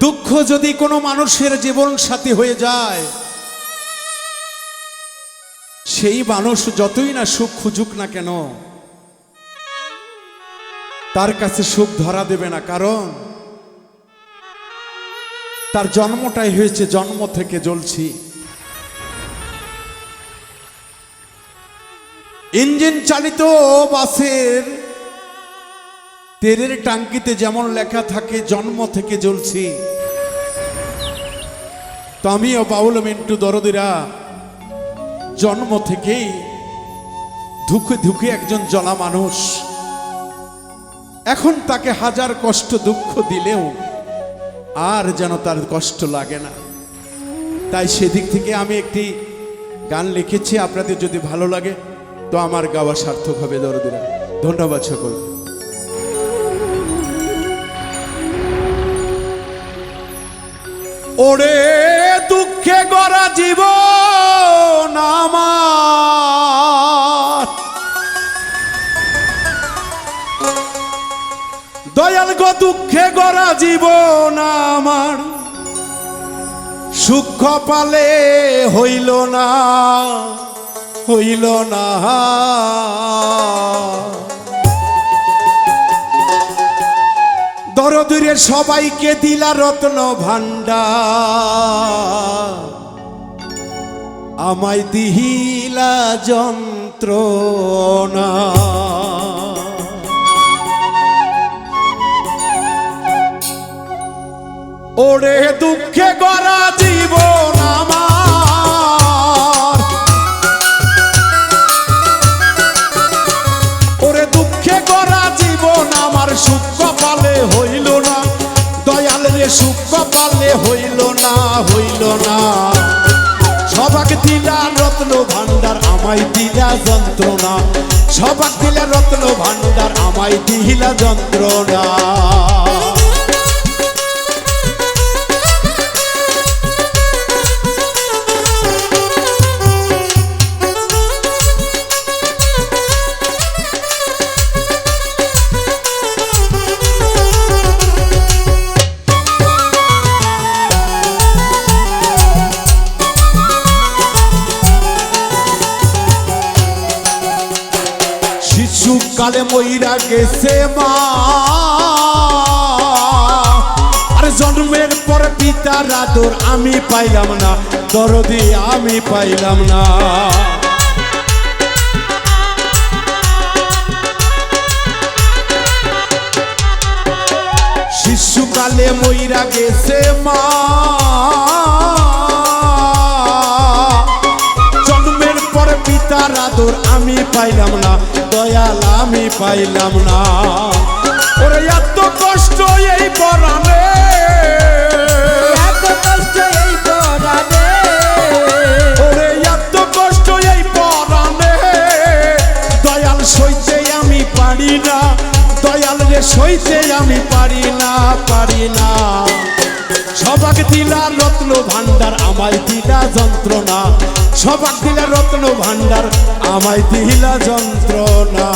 দুঃখ যদি কোনো মানুষের জীবন সাথী হয়ে যায়, সেই মানুষ যতই না সুখ খুঁজুক না কেন, তার কাছে সুখ ধরা দেবে না। কারণ তার জন্মটাই হয়েছে জন্ম থেকে জ্বলছি। ইঞ্জিন চালিত বাসের তেলের টাঙ্কিতে যেমন লেখা থাকে জন্ম থেকে জ্বলছি, তো আমিও বাউল মিন্টু দরদিরা জন্ম থেকেই ধুকে ধুকে একজন জ্বলা মানুষ। এখন তাকে হাজার কষ্ট দুঃখ দিলেও আর যেন তার কষ্ট লাগে না। তাই সেদিক থেকে আমি একটি গান লিখেছি, আপনাদের যদি ভালো লাগে তো আমার গাওয়া সার্থক হবে দরদিরা। ধন্যবাদ সকল। ওরে দুঃখে গড়া জীবন আমার, দয়াল গো দুঃখে গড়া জীবন আমার, সুখ পালে হইল না হইল না। দরদুরে সবাইকে দিলা রত্ন ভান্ডার, আমায় দিহিলা যন্ত্রণা। ওরে দুঃখে গড়া জীবন আমার, ওরে দুঃখে গড়া জীবন আমার, সুখ কপালে হইল না দয়াল রে, সুখ কপালে হইল না হইল না। সবাক দিলা রত্ন ভান্ডার, আমায় দিলা যন্ত্রণা, সবাক দিলা রত্ন ভান্ডার, আমায় দিলা যন্ত্রণা। কালে মইরা গেছে মা, আর জন্মের পর পিতার আদর আমি পাইলাম না, দরদি আমি পাইলাম না। শিশুকালে মইরা গেছে মা, জন্মের পর পিতার আদর আমি পাইলাম না, দয়াল আমি পাইলাম না। ওরে এত কষ্ট এই পরাণে, এত কষ্ট এই পরাণে, ওরে এত কষ্ট এই পরাণে, দয়াল সইতে আমি পারি না, দয়াল রে সইতে আমি পারি না পারি না। সবাক দিলা রত্ন ভান্ডার, আমায় দিলা যন্ত্রণা, সবাক দিলা রত্ন ভান্ডার, আমায় দিলা যন্ত্রণা।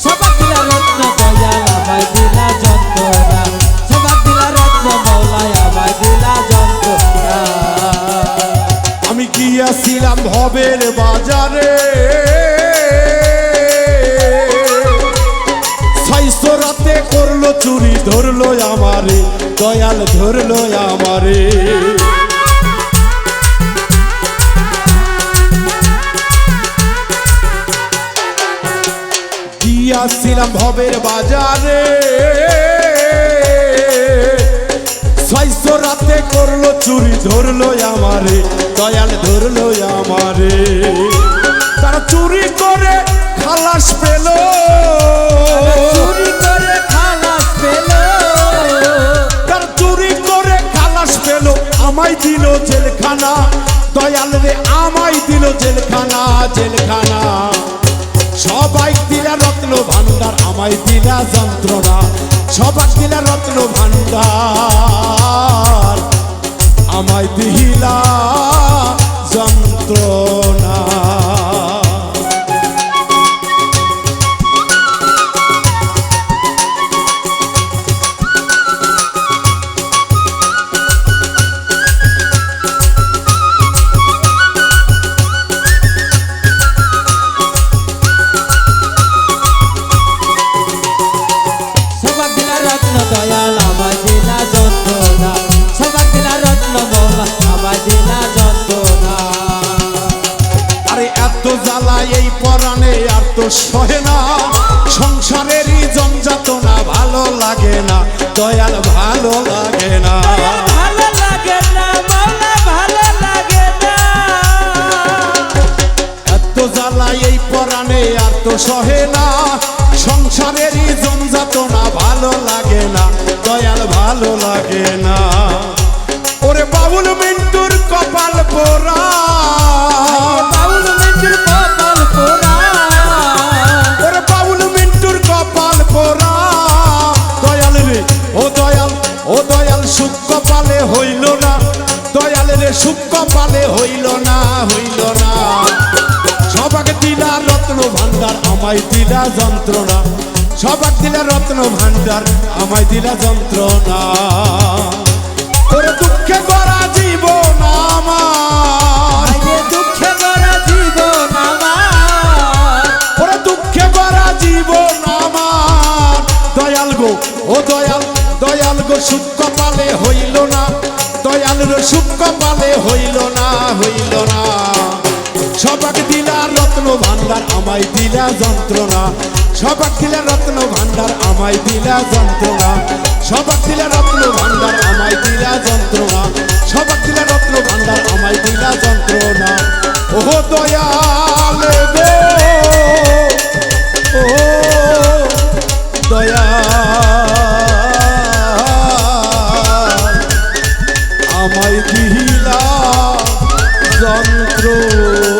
সবাক দিলা রত্ন দয়াল, আমায় দিলা যন্ত্রণা, সবাক দিলা রত্ন মৌলায়, আমায় দিলা যন্ত্রণা। আমি গিয়াছিলাম ভবের বাজারে, ছয়শো রাতে করলো চুরি, ধরলো আমারে দয়াল ধরলো আমারে। গিয়াছিলাম ভবের বাজারে, ছয়শো রাতে করলো চুরি, ধরলো আমারে দয়াল ধরলো আমারে। তারা চুরি করে খালাস পেল, চুরি করে খালাস পেল, তারা চুরি করে খালাস পেল, আমায় দিল জেলখানা, দয়াল রে আমায় দিল জেলখানা জেলখানা। সবাই দিলা রত্ন ভান্ডার, আমায় দিলা যন্ত্রণা, সবাক দিলা রত্ন ভান্ডার আমায় দিলা যন্ত্রণা। সবাক দিলা রত্ন দয়াল আমায় দিলা যন্ত্রণা, সবাক দিলা রত্ন মৌলা আমায় দিলা যন্ত্রণা। আরে এত জ্বালা এই পরাণে আর তো সহে না, সংসারেরই জঞ্জাতনা ভালো লাগে না দয়াল, ভালো লাগে না। ভালো লাগে না মৌলা, ভালো লাগে না। এত জ্বালা এই পরাণে আর তো সহে না, সংসারেরই জঞ্জাতনা ভালো লাগে না দয়াল, ভালো লাগে না। ওরে বাবুল মিন্টুর কপাল পোড়া, বাউল মিন্টুর কপাল পোড়া, ওরে বাবুল মিন্টুর কপাল পোড়া। দয়াল রে ও দয়াল, ও দয়াল সুখ কপালে হইল না, দয়াল রে সুখ কপালে হইল না, হইল না। সবাক দিলা রত্ন ভান্ডার আমায় দিলা যন্ত্রণা, সবাক দিলা রত্ন ভান্ডার আমায় দিলা যন্ত্রণা। ওরে দুঃখে গড়া জীবন আমার, আইরে দুঃখে গড়া জীবন আমার, ওরে দুঃখে গড়া জীবন আমার। দয়াল গো ও দয়াল, দয়াল গো সুখ কপালে হইল না, দয়াল রে সুখ কপালে হইল না, হইল না। সবাক দিলা রত্ন ভান্ডার আমায় দিলা যন্ত্রণা, সবাক দিলা রত্ন ভান্ডার আমায় দিলা যন্ত্রণা, সবাক দিলা রত্ন ভান্ডার আমায় দিলা যন্ত্রণা, সবাক দিলা রত্ন ভান্ডার আমায় দিলা যন্ত্রণা। ও দয়াল গো, ও দয়াল আমায় দিলা যন্ত্রণা।